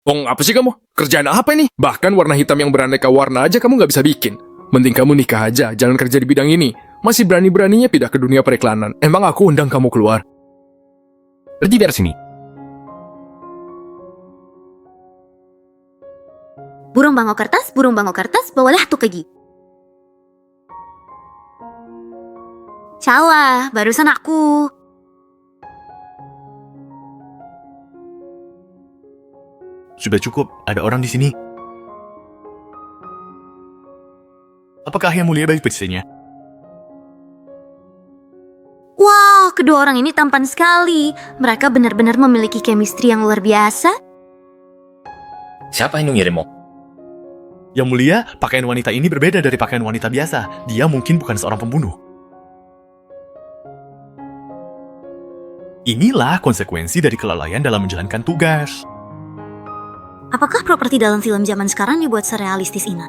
Apa sih kamu? Kerjaan apa ini? Bahkan warna hitam yang beraneka warna aja kamu nggak bisa bikin. Mending kamu nikah aja, jangan kerja di bidang ini. Masih berani-beraninya pindah ke dunia periklanan. Emang aku undang kamu keluar? Pergi dari sini. Burung bangau kertas, bawalah tuh pergi. Salah, barusan aku. Sudah cukup, ada orang di sini. Apakah Yang Mulia baik pesannya? Wow, kedua orang ini tampan sekali. Mereka benar-benar memiliki chemistry yang luar biasa. Siapa yang ngirimmu? Yang Mulia, pakaian wanita ini berbeda dari pakaian wanita biasa. Dia mungkin bukan seorang pembunuh. Inilah konsekuensi dari kelalaian dalam menjalankan tugas. Apakah properti dalam film zaman sekarang dibuat serealistis ini?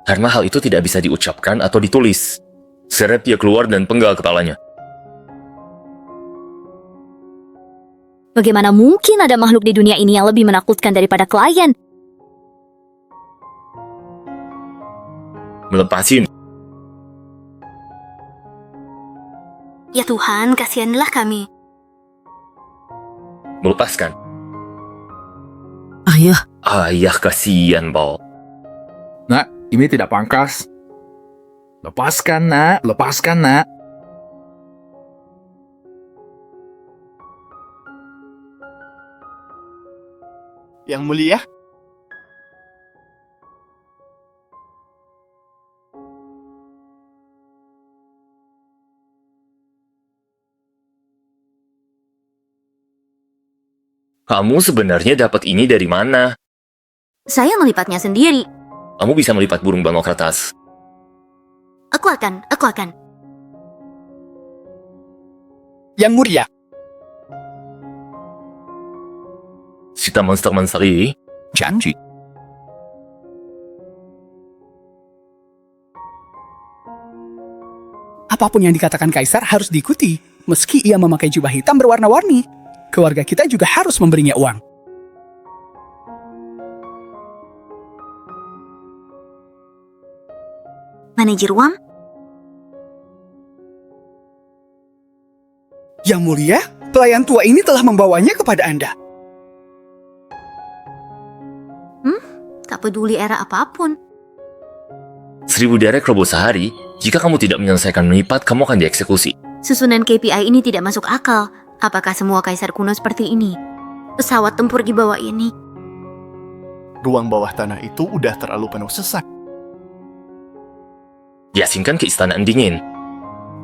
Karena hal itu tidak bisa diucapkan atau ditulis. Seret dia keluar dan penggal kepalanya. Bagaimana mungkin ada makhluk di dunia ini yang lebih menakutkan daripada klien? Melepasin. Ya Tuhan, kasihanlah kami. Melepaskan. Ayah, Ayah kasihan, Paul. Nak, ini tidak pangkas. Lepaskan, nak. Lepaskan, nak. Yang Mulia, Kamu sebenarnya dapat ini dari mana? Saya melipatnya sendiri. Kamu bisa melipat burung bangau kertas. Aku akan. Yang Mulia, Sita monster ini. Janji. apapun yang dikatakan Kaisar harus diikuti, meski ia memakai jubah hitam berwarna-warni. Keluarga kita juga harus memberinya uang. Manajer uang? Yang Mulia, pelayan tua ini telah membawanya kepada Anda. Tak peduli era apapun. 1000 derek robo sehari. Jika kamu tidak menyelesaikan melipat, kamu akan dieksekusi. Susunan KPI ini tidak masuk akal. Apakah semua kaisar kuno seperti ini? Pesawat tempur di bawah ini. Ruang bawah tanah itu udah terlalu penuh sesak. Diasingkan ke istana dingin.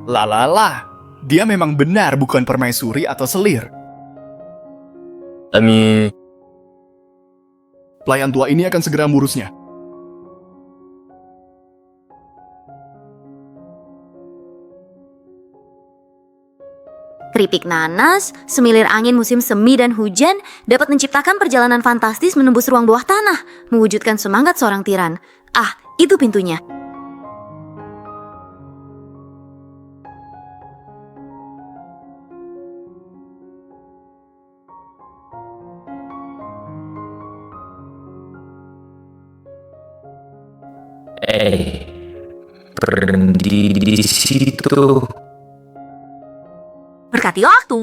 Lalala, dia memang benar bukan permaisuri atau selir. Pelayan tua ini akan segera mengurusnya. Keripik nanas, semilir angin musim semi dan hujan dapat menciptakan perjalanan fantastis menembus ruang bawah tanah, mewujudkan semangat seorang tiran. Ah, itu pintunya. Berhenti di situ. Berkati waktu.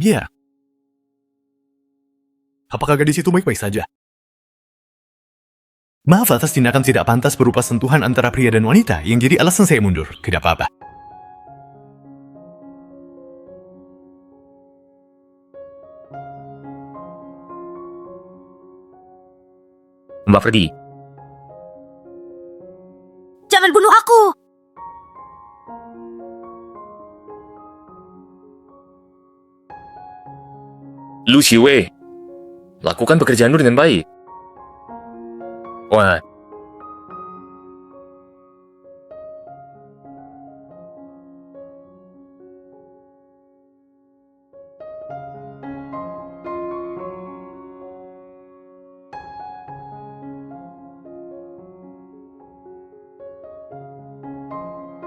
Dia. Apakah gadis itu baik-baik saja? Maaf atas tindakan tidak pantas berupa sentuhan antara pria dan wanita yang jadi alasan saya mundur. Tidak apa-apa. Mbak Freddy, Jangan bunuh aku! Su Shiwei, lakukan pekerjaanmu dengan baik. Wah,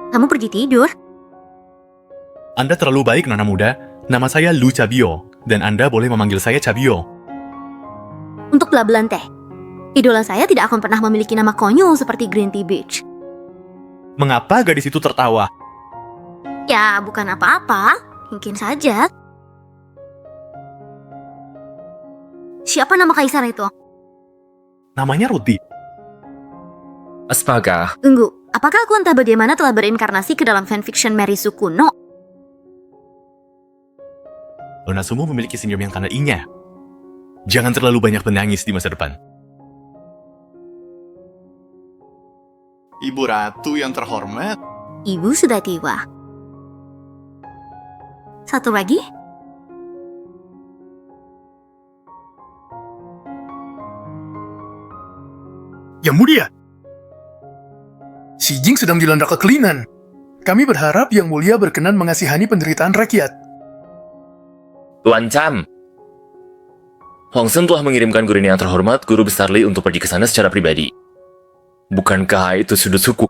Kamu pergi tidur? Anda terlalu baik, Nona muda. Nama saya Lu Cabio, dan Anda boleh memanggil saya Cabio. Untuk belabelan teh. Idola saya tidak akan pernah memiliki nama konyol seperti Green Tea Beach. Mengapa gadis itu tertawa? Ya, bukan apa-apa. Mungkin saja. Siapa nama kaisar itu? Namanya Ruti. astaga. Tunggu, apakah aku entah bagaimana telah berinkarnasi ke dalam fanfiction Mary Sue kuno? Nona Sumo memiliki senyum yang tanda I-nya. Jangan terlalu banyak menangis di masa depan. Ibu Ratu yang terhormat. Ibu sudah tiba. Satu lagi? Yang mulia, Xi Jing sedang dilanda kekelinan. Kami berharap Yang Mulia berkenan mengasihani penderitaan rakyat. Tuan Cham, Huang Sen telah mengirimkan gurunya yang terhormat, Guru Besar Li, untuk pergi ke sana secara pribadi. Bukankah itu sudut suku?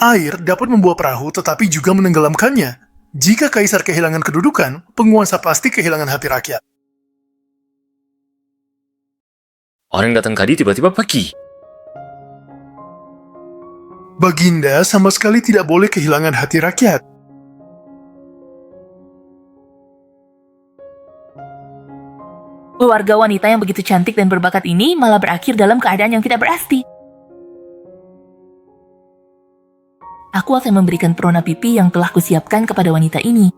Air dapat membawa perahu tetapi juga menenggelamkannya. Jika kaisar kehilangan kedudukan, penguasa pasti kehilangan hati rakyat. Orang yang datang tadi tiba-tiba pergi. Baginda sama sekali tidak boleh kehilangan hati rakyat. Keluarga wanita yang begitu cantik dan berbakat ini malah berakhir dalam keadaan yang tidak berarti. Aku akan memberikan perona pipi yang telah kusiapkan kepada wanita ini.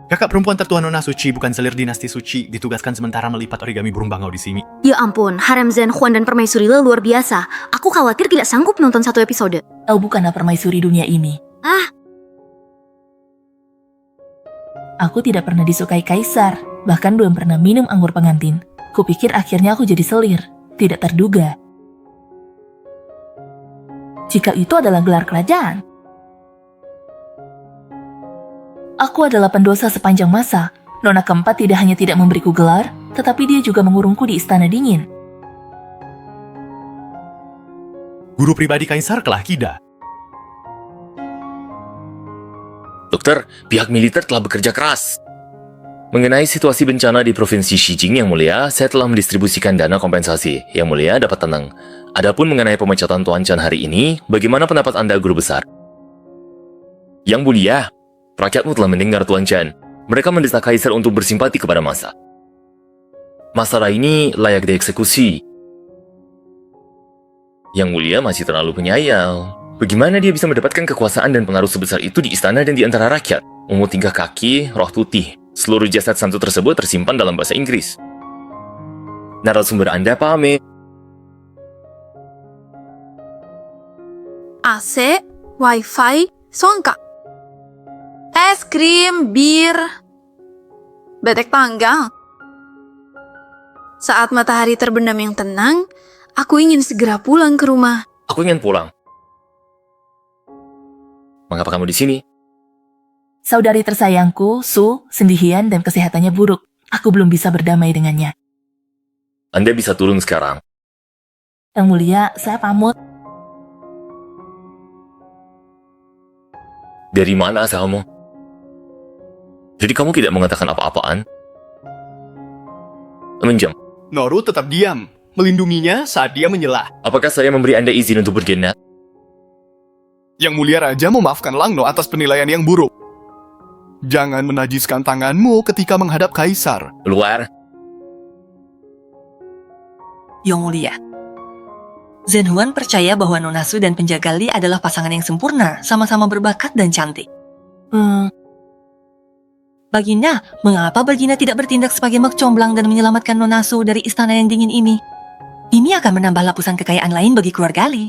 Kakak perempuan tertua Nona Suci, bukan selir dinasti Suci, ditugaskan sementara melipat origami burung bangau di sini. Ya ampun, harem Zen, Huan, dan Permaisuri Le luar biasa. Aku khawatir tidak sanggup nonton satu episode. Kau bukanlah permaisuri dunia ini. Aku tidak pernah disukai kaisar, bahkan belum pernah minum anggur pengantin. Kupikir akhirnya aku jadi selir. Tidak terduga. Jika itu adalah gelar kerajaan. Aku adalah pendosa sepanjang masa. Nona keempat tidak hanya tidak memberiku gelar, tetapi dia juga mengurungku di istana dingin. Guru pribadi kaisar Kelah Kida. Dokter, pihak militer telah bekerja keras. Mengenai situasi bencana di Provinsi Xijing, Yang Mulia, saya telah mendistribusikan dana kompensasi. Yang Mulia dapat tenang. Adapun mengenai pemecatan Tuan Chan hari ini, bagaimana pendapat Anda, Guru Besar? Yang Mulia, rakyatmu telah mendengar Tuan Chan. Mereka mendesak kaisar untuk bersimpati kepada massa. Masalah ini layak dieksekusi. Yang Mulia masih terlalu penyayal. Bagaimana dia bisa mendapatkan kekuasaan dan pengaruh sebesar itu di istana dan di antara rakyat? Umur 3 kaki, roh putih. Seluruh jasad santu tersebut tersimpan dalam bahasa Inggris. Narasumber Anda pahami? AC, wifi, songkak. Es krim, bir, betek panggang. Saat matahari terbenam yang tenang, aku ingin segera pulang ke rumah. Aku ingin pulang. Mengapa kamu di sini? Saudari tersayangku, Su, sendirian dan kesehatannya buruk. Aku belum bisa berdamai dengannya. Anda bisa turun sekarang. Yang Mulia, saya pamit. Dari mana asalmu? Jadi kamu tidak mengatakan apa-apaan? Menjam, Noru tetap diam, melindunginya saat dia menyelah. apakah saya memberi Anda izin untuk bergenat? Yang Mulia Raja memaafkan Langno atas penilaian yang buruk. Jangan menajiskan tanganmu ketika menghadap kaisar. Luar, Yang Mulia, Zhenhuan percaya bahwa Nona Su dan penjaga Li adalah pasangan yang sempurna, sama-sama berbakat dan cantik. Baginda, mengapa Baginda tidak bertindak sebagai mek comblang dan menyelamatkan Nona Su dari istana yang dingin ini? Ini akan menambah lapisan kekayaan lain bagi keluarga Li.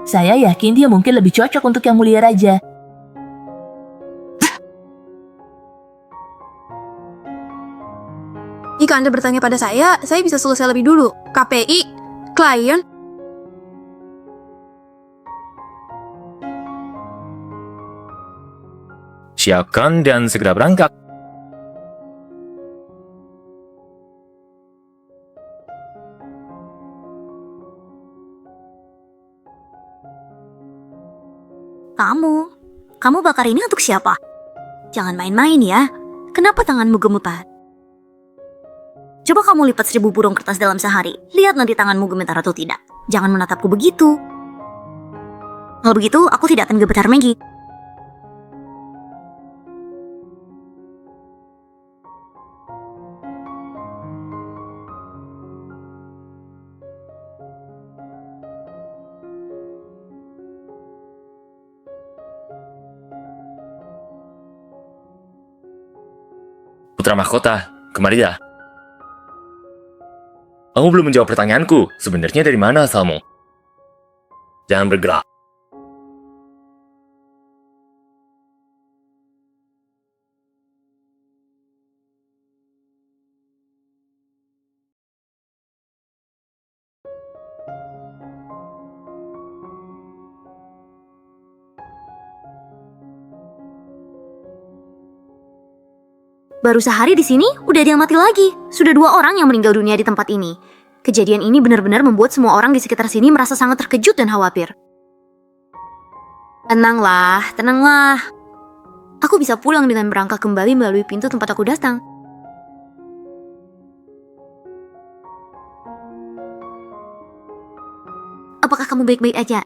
Saya yakin dia mungkin lebih cocok untuk Yang Mulia Raja. Jika Anda bertanya pada saya bisa selesai lebih dulu. KPI, klien, Siapkan dan segera berangkat. Kamu bakar ini untuk siapa? Jangan main-main ya. Kenapa tanganmu gemetar? Coba kamu lipat 1000 burung kertas dalam sehari. Lihat nanti tanganmu gemetar atau tidak. Jangan menatapku begitu. Kalau begitu, aku tidak akan gemetar Maggie. Putra mahkota, kemari dah. Kamu belum menjawab pertanyaanku. Sebenarnya dari mana asalmu? Jangan bergerak. Baru sehari di sini, udah ada yang mati lagi. Sudah 2 orang yang meninggal dunia di tempat ini. Kejadian ini benar-benar membuat semua orang di sekitar sini merasa sangat terkejut dan khawatir. Tenanglah, tenanglah. Aku bisa pulang dengan berangkat kembali melalui pintu tempat aku datang. Apakah kamu baik-baik aja?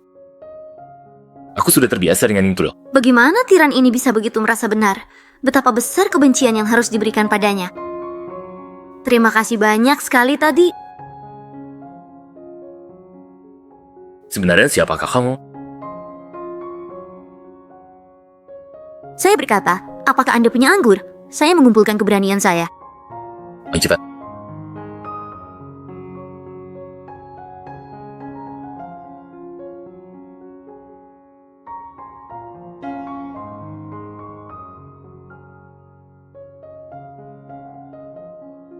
Aku sudah terbiasa dengan itu loh. Bagaimana tiran ini bisa begitu merasa benar? Betapa besar kebencian yang harus diberikan padanya. Terima kasih banyak sekali tadi. Sebenarnya siapakah kamu? Saya berkata, apakah Anda punya anggur? Saya mengumpulkan keberanian saya. Ayo cepat.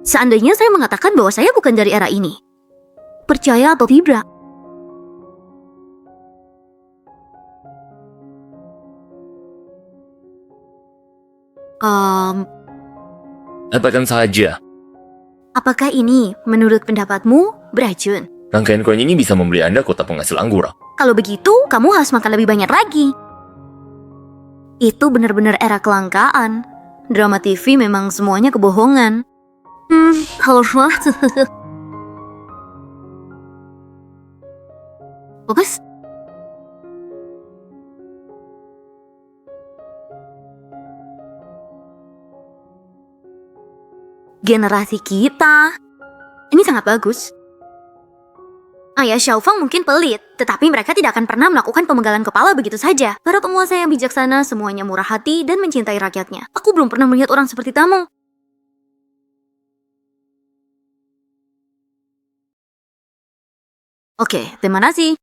Seandainya saya mengatakan bahwa saya bukan dari era ini, percaya atau tidak? Katakan saja. Apakah ini, menurut pendapatmu, beracun? Rangkaian koin ini bisa membeli Anda kota penghasil anggur. Kalau begitu, kamu harus makan lebih banyak lagi. Itu benar-benar era kelangkaan. Drama TV memang semuanya kebohongan. Halo semua. Fokus. Generasi kita. Ini sangat bagus. Ayah Xiaofang mungkin pelit, tetapi mereka tidak akan pernah melakukan pemenggalan kepala begitu saja. Para penguasa yang bijaksana semuanya murah hati dan mencintai rakyatnya. Aku belum pernah melihat orang seperti kamu. Oke, terima kasih.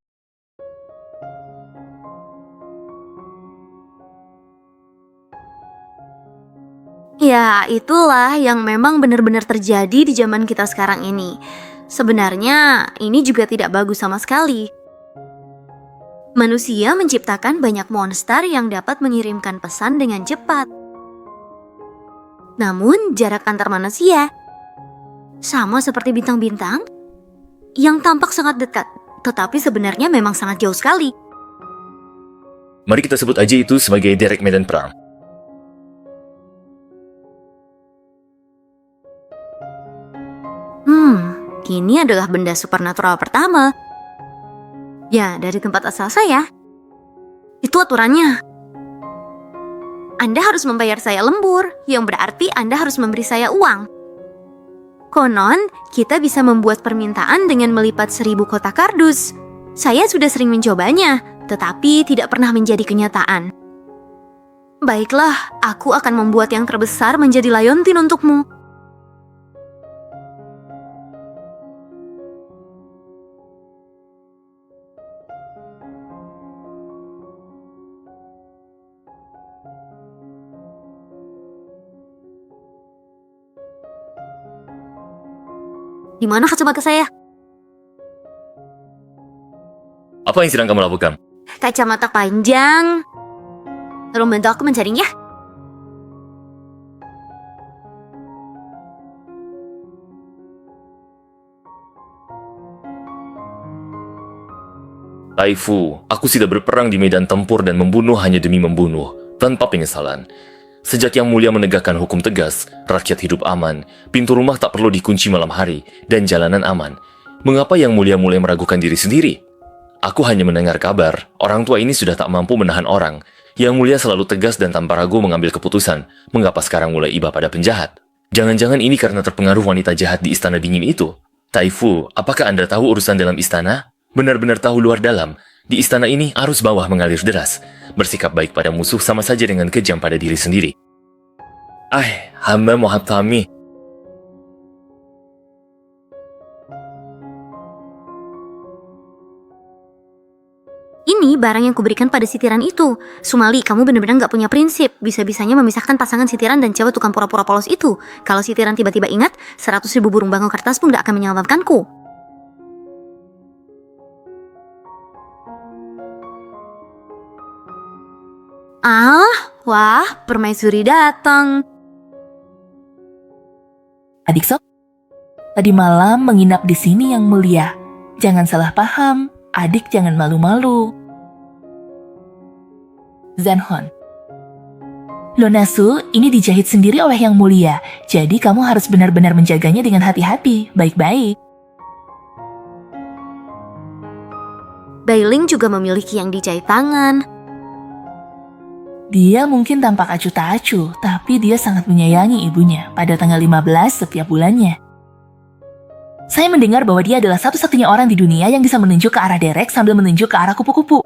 Ya, itulah yang memang benar-benar terjadi di zaman kita sekarang ini. Sebenarnya, ini juga tidak bagus sama sekali. Manusia menciptakan banyak monster yang dapat mengirimkan pesan dengan cepat. Namun, jarak antar manusia sama seperti bintang-bintang yang tampak sangat dekat, tetapi sebenarnya memang sangat jauh sekali. Mari kita sebut aja itu sebagai derek medan perang. Ini adalah benda supernatural pertama. Ya, dari tempat asal saya. Itu aturannya. Anda harus membayar saya lembur, yang berarti Anda harus memberi saya uang. Konon, kita bisa membuat permintaan dengan melipat 1000 kotak kardus. Saya sudah sering mencobanya, tetapi tidak pernah menjadi kenyataan. Baiklah, aku akan membuat yang terbesar menjadi Liontin untukmu. Di mana kacamata saya? Apa yang sedang kamu lakukan? Kacamata panjang. Tolong bantu aku mencarinya. Taifu, aku sudah berperang di medan tempur dan membunuh hanya demi membunuh, tanpa penyesalan. Sejak Yang Mulia menegakkan hukum tegas, rakyat hidup aman, pintu rumah tak perlu dikunci malam hari, dan jalanan aman. Mengapa Yang Mulia mulai meragukan diri sendiri? Aku hanya mendengar kabar, orang tua ini sudah tak mampu menahan orang. Yang Mulia selalu tegas dan tanpa ragu mengambil keputusan. Mengapa sekarang mulai iba pada penjahat? Jangan-jangan ini karena terpengaruh wanita jahat di istana dingin itu? Taifu, apakah Anda tahu urusan dalam istana? Benar-benar tahu luar dalam. Di istana ini arus bawah mengalir deras. Bersikap baik pada musuh sama saja dengan kejam pada diri sendiri. Hamba mohon kami. Ini barang yang kuberikan pada sitiran itu. Sumali, kamu benar-benar gak punya prinsip. Bisa-bisanya memisahkan pasangan sitiran dan cewek tukang pura-pura polos itu. Kalau sitiran tiba-tiba ingat, 100.000 burung bangau kertas pun gak akan menyelamatkanku. Wah, permaisuri datang. Adik Sok, tadi malam menginap di sini Yang Mulia. Jangan salah paham, adik jangan malu-malu. Zanhon. Lonasu, ini dijahit sendiri oleh Yang Mulia, jadi kamu harus benar-benar menjaganya dengan hati-hati, baik-baik. Bailing juga memiliki yang dijahit tangan. Dia mungkin tampak acuh tak acuh, tapi dia sangat menyayangi ibunya pada tanggal 15 setiap bulannya. Saya mendengar bahwa dia adalah satu-satunya orang di dunia yang bisa menunjuk ke arah derek sambil menunjuk ke arah kupu-kupu.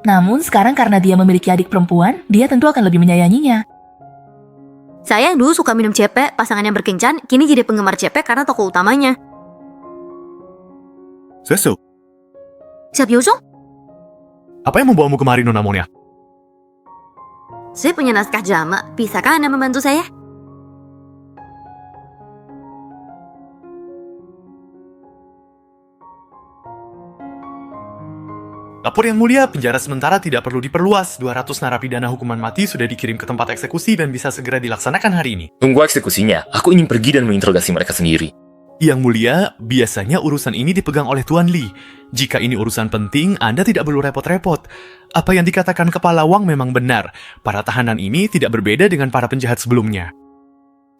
Namun sekarang karena dia memiliki adik perempuan, dia tentu akan lebih menyayanginya. Saya yang dulu suka minum cepek, pasangan yang berkencan, kini jadi penggemar cepek karena tokoh utamanya. Sesu, Siap Yusung? apa yang membawamu kemari, Nona Monia? Saya punya naskah jamak, bisakah Anda membantu saya? Lapor Yang Mulia, penjara sementara tidak perlu diperluas. 200 narapidana hukuman mati sudah dikirim ke tempat eksekusi dan bisa segera dilaksanakan hari ini. Tunggu eksekusinya, aku ingin pergi dan menginterogasi mereka sendiri. Yang Mulia, biasanya urusan ini dipegang oleh Tuan Li. Jika ini urusan penting, Anda tidak perlu repot-repot. Apa yang dikatakan Kepala Wang memang benar. Para tahanan ini tidak berbeda dengan para penjahat sebelumnya.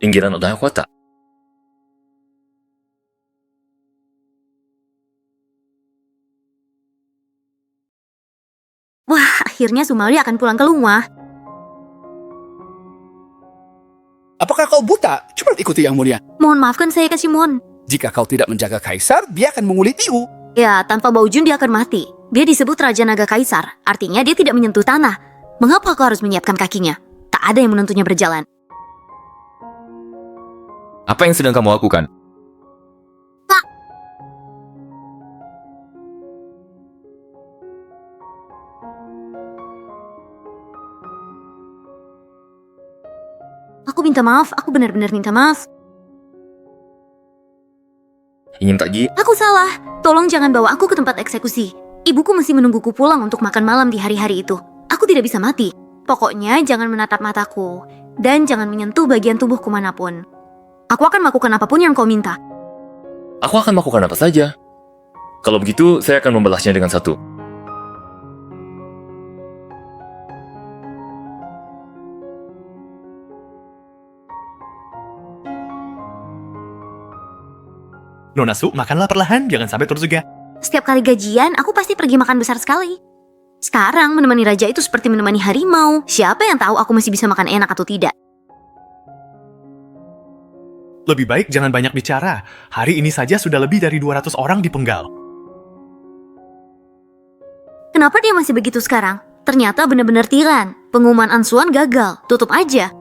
Pinggiran utara kota. Wah, akhirnya Sumali akan pulang ke rumah. Apakah kau buta? Cepat ikuti Yang Mulia. Mohon maafkan saya Kashimon. Jika kau tidak menjaga kaisar, dia akan mengulitimu. Ya, tanpa Baujun dia akan mati. Dia disebut Raja Naga Kaisar, artinya dia tidak menyentuh tanah. Mengapa kau harus menyiapkan kakinya? Tak ada yang menentunya berjalan. Apa yang sedang kamu lakukan? Pak! Aku minta maaf, aku benar-benar minta maaf. Ingin tagi? Aku salah. Tolong jangan bawa aku ke tempat eksekusi. Ibuku masih menungguku pulang untuk makan malam di hari-hari itu. Aku tidak bisa mati. Pokoknya jangan menatap mataku. Dan jangan menyentuh bagian tubuhku manapun. Aku akan melakukan apapun yang kau minta. Aku akan melakukan apa saja. Kalau begitu, saya akan membalasnya dengan satu. Nona Su, makanlah perlahan, jangan sampai terjaga. Setiap kali gajian, aku pasti pergi makan besar sekali. Sekarang menemani raja itu seperti menemani harimau. Siapa yang tahu aku masih bisa makan enak atau tidak? Lebih baik jangan banyak bicara. Hari ini saja sudah lebih dari 200 orang dipenggal. Kenapa dia masih begitu sekarang? Ternyata benar-benar tiran. Pengumuman Ansuan gagal. Tutup aja.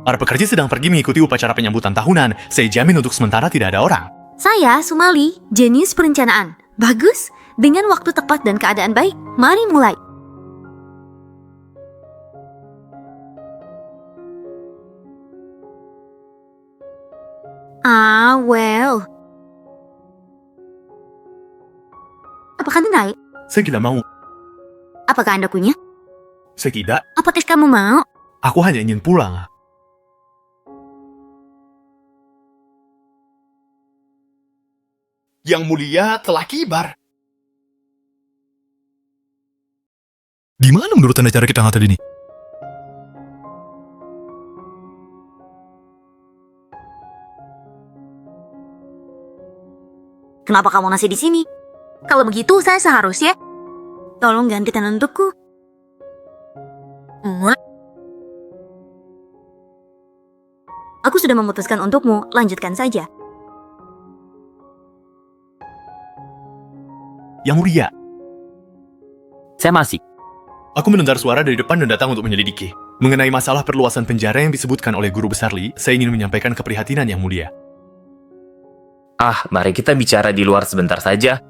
Para pekerja sedang pergi mengikuti upacara penyambutan tahunan. Saya jamin untuk sementara tidak ada orang. Saya, Sumali, jenius perencanaan. Bagus. Dengan waktu tepat dan keadaan baik, mari mulai. Well. samurai? Saya tidak mau. Apakah Anda punya? Saya tidak. Apa tes kamu mau? Aku hanya ingin pulang. Yang mulia telah kibar. Di mana menurut Anda cara kita ngatain ini? Kenapa kamu masih di sini? Kalau begitu, saya seharusnya... Tolong gantikan untukku. Aku sudah memutuskan untukmu, lanjutkan saja. Yang mulia, Saya masih. aku mendengar suara dari depan dan datang untuk menyelidiki. Mengenai masalah perluasan penjara yang disebutkan oleh Guru Besar Lee, saya ingin menyampaikan keprihatinan yang mulia. Ah, mari kita bicara di luar sebentar saja.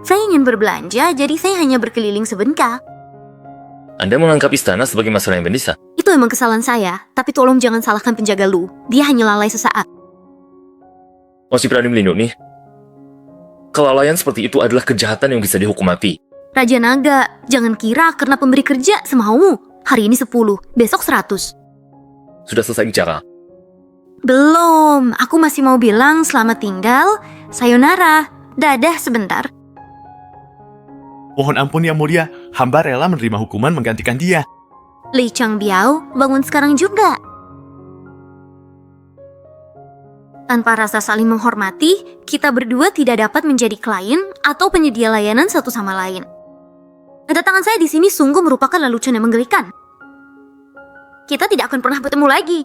Saya ingin berbelanja, jadi saya hanya berkeliling sebentar. Anda menganggap istana sebagai masalah yang mendesak. Itu emang kesalahan saya, tapi tolong jangan salahkan penjaga Lu. Dia hanya lalai sesaat. Masih berani melindungi? Kelalaian seperti itu adalah kejahatan yang bisa dihukum mati. Raja Naga, jangan kira karena pemberi kerja semaumu. Hari ini 10, besok 100. Sudah selesai bicara. Belum, aku masih mau bilang selamat tinggal, sayonara, dadah sebentar. Mohon ampun yang mulia, hamba rela menerima hukuman menggantikan dia. Li Chang Biao, bangun sekarang juga. Tanpa rasa saling menghormati, kita berdua tidak dapat menjadi klien atau penyedia layanan satu sama lain. Kedatangan saya di sini sungguh merupakan lelucon yang menggelikan. Kita tidak akan pernah bertemu lagi.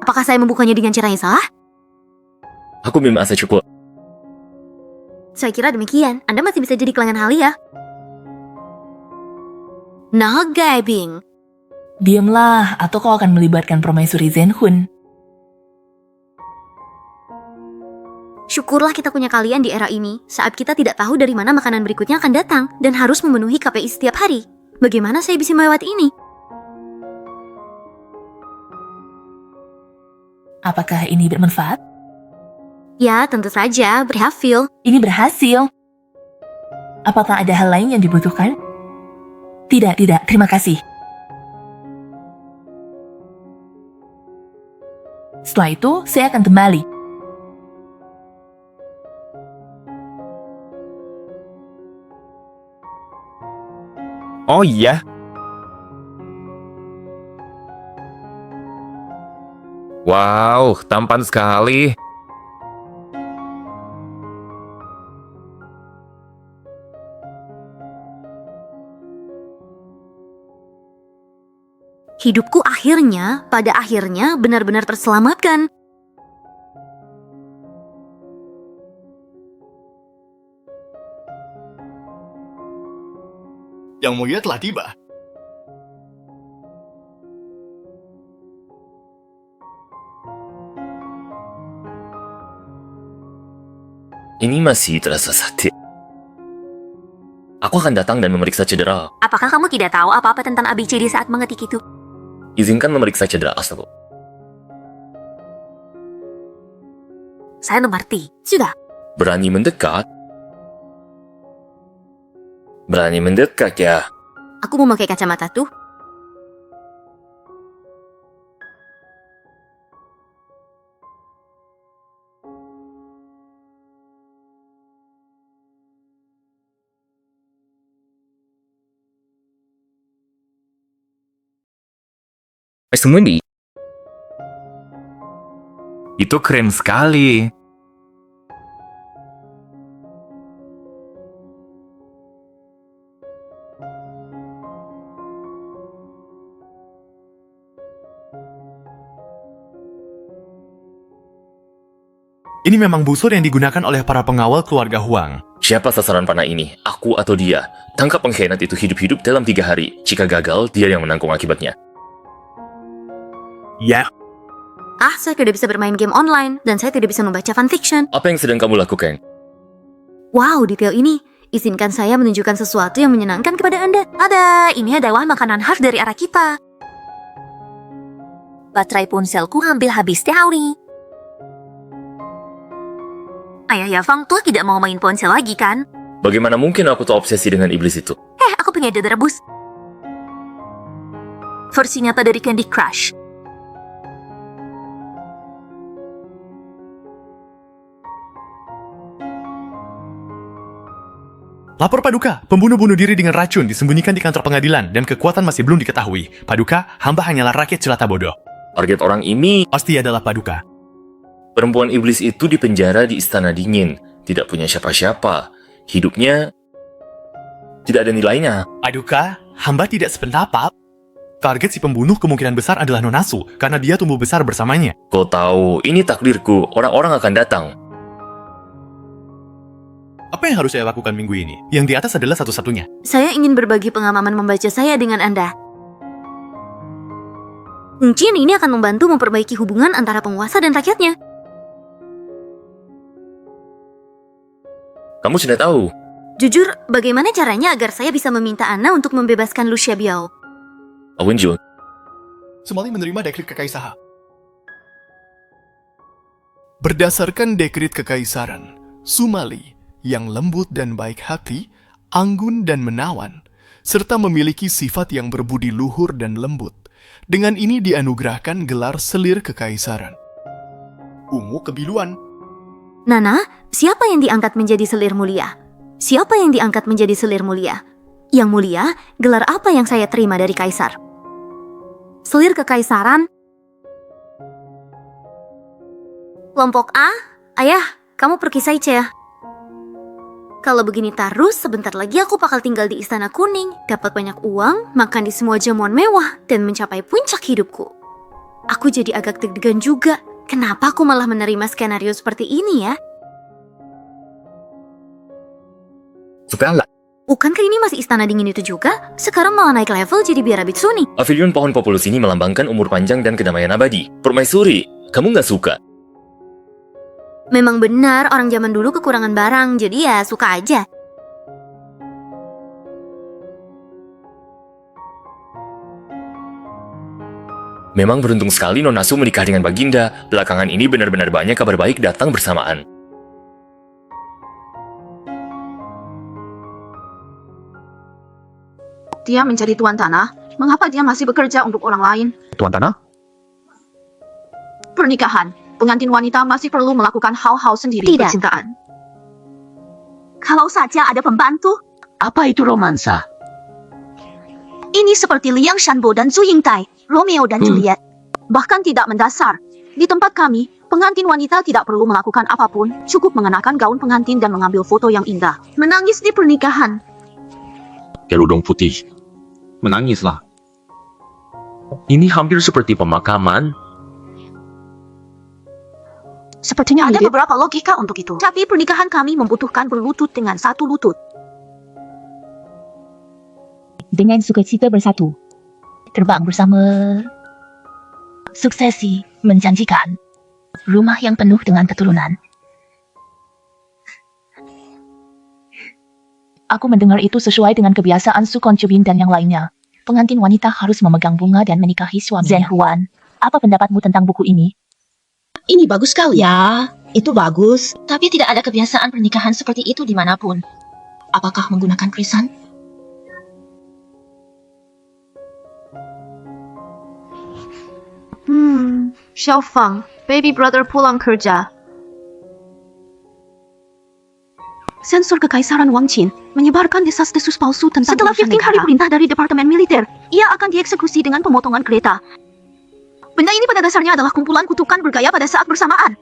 Apakah saya membukanya dengan cara yang salah? Aku memang asa cukup. Saya kira demikian. Anda masih bisa jadi pelanggan Halia. Naga Bing. Diamlah, atau kau akan melibatkan permaisuri Zenhun. Syukurlah kita punya kalian di era ini, saat kita tidak tahu dari mana makanan berikutnya akan datang dan harus memenuhi KPI setiap hari. Bagaimana saya bisa melewati ini? Apakah ini bermanfaat? Ya, tentu saja, berhasil. Ini berhasil. Apakah ada hal lain yang dibutuhkan? Tidak, terima kasih. Setelah itu, saya akan kembali. Oh iya. Wow, tampan sekali. Hidupku akhirnya, pada akhirnya benar-benar terselamatkan. Yang mulia telah tiba. Ini masih terasa sakit. Aku akan datang dan memeriksa cedera. Apakah kamu tidak tahu apa-apa tentang ABCD saat mengetik itu? Izinkan memeriksa cedera Astago. Saya mengerti. Sudah. Berani mendekat? Berani mendekat ya? Aku memakai kacamata tuh. Sembunyi. Itu keren sekali. Ini memang busur yang digunakan oleh para pengawal keluarga Huang. Siapa sasaran panah ini? Aku atau dia? Tangkap pengkhianat itu hidup-hidup dalam 3 hari. Jika gagal, dia yang menanggung akibatnya. Ya, Saya tidak bisa bermain game online, dan saya tidak bisa membaca fanfiction. Apa yang sedang kamu lakukan? Wow, detail ini. Izinkan saya menunjukkan sesuatu yang menyenangkan kepada Anda. Ini adalah makanan khas dari arah kita. Baterai ponselku hampir habis teori. Ayah Yafang tuh tidak mau main ponsel lagi kan? Bagaimana mungkin aku terobsesi dengan iblis itu? Aku punya ide rebus. Versi nyata dari Candy Crush. lapor Paduka. Pembunuh bunuh diri dengan racun disembunyikan di kantor pengadilan dan kekuatan masih belum diketahui. Paduka, hamba hanyalah rakyat jelata bodoh. Target orang ini Pasti adalah Paduka. perempuan iblis itu dipenjara di istana dingin. Tidak punya siapa-siapa. Hidupnya tidak ada nilainya. Paduka, hamba tidak sependapat. Target si pembunuh kemungkinan besar adalah Nonasu, karena dia tumbuh besar bersamanya. Kau tahu, ini takdirku. Orang-orang akan datang. Apa yang harus saya lakukan minggu ini? Yang di atas adalah satu-satunya. Saya ingin berbagi pengalaman membaca saya dengan Anda. Mungkin ini akan membantu memperbaiki hubungan antara penguasa dan rakyatnya. Kamu sudah tahu. Jujur, bagaimana caranya agar saya bisa meminta Anda untuk membebaskan Lu Xiaobiao? Wenjun, Sumali menerima dekrit kekaisaran. Berdasarkan dekrit kekaisaran, Sumali yang lembut dan baik hati, anggun dan menawan, serta memiliki sifat yang berbudi luhur dan lembut. Dengan ini dianugerahkan gelar selir kekaisaran. Ungu kebiluan. Nana, siapa yang diangkat menjadi selir mulia? Siapa yang diangkat menjadi selir mulia? Yang mulia, gelar apa yang saya terima dari kaisar? Selir kekaisaran? Kelompok A? Ayah, kamu pergi saja. Kalau begini terus, sebentar lagi aku bakal tinggal di Istana Kuning, dapat banyak uang, makan di semua jamuan mewah, dan mencapai puncak hidupku. Aku jadi agak deg-degan juga. Kenapa aku malah menerima skenario seperti ini ya? Sukalah. Bukankah ini masih Istana Dingin itu juga? Sekarang malah naik level jadi Biara Bitsuni. Pavilion pohon populus ini melambangkan umur panjang dan kedamaian abadi. Permaisuri, kamu nggak suka? Memang benar orang zaman dulu kekurangan barang, jadi ya suka aja. Memang beruntung sekali Nonasu menikah dengan Baginda. Belakangan ini benar-benar banyak kabar baik datang bersamaan. Dia mencari tuan tanah. Mengapa dia masih bekerja untuk orang lain? Tuan tanah? Pernikahan. Pengantin wanita masih perlu melakukan hal-hal sendiri Tidak. percintaan. Kalau saja ada pembantu. Apa itu romansa? Ini seperti Liang Shanbo dan Zhu Yingtai, Romeo dan Juliet. Bahkan tidak mendasar. Di tempat kami, pengantin wanita tidak perlu melakukan apapun, cukup mengenakan gaun pengantin dan mengambil foto yang indah. Menangis di pernikahan. Kerudung putih. Menangislah. Ini hampir seperti pemakaman. Sepertinya ada beberapa logika untuk itu. Tapi pernikahan kami membutuhkan berlutut dengan satu lutut. Dengan sukacita bersatu. Terbang bersama. Suksesi menjanjikan. Rumah yang penuh dengan keturunan. Aku mendengar itu sesuai dengan kebiasaan Su Koncubin dan yang lainnya. Pengantin wanita harus memegang bunga dan menikahi suaminya. Zhen Huan, apa pendapatmu tentang buku ini? Ini bagus sekali. Ya, itu bagus. Tapi tidak ada kebiasaan pernikahan seperti itu dimanapun. Apakah menggunakan krisan? Xiao Fang, baby brother pulang kerja. Sensor Kekaisaran Wang Qin menyebarkan desas-desus palsu tentang setelah 15 hari perintah dari Departemen Militer, ia akan dieksekusi dengan pemotongan kereta. Benda ini pada dasarnya adalah kumpulan kutukan bergaya pada saat bersamaan.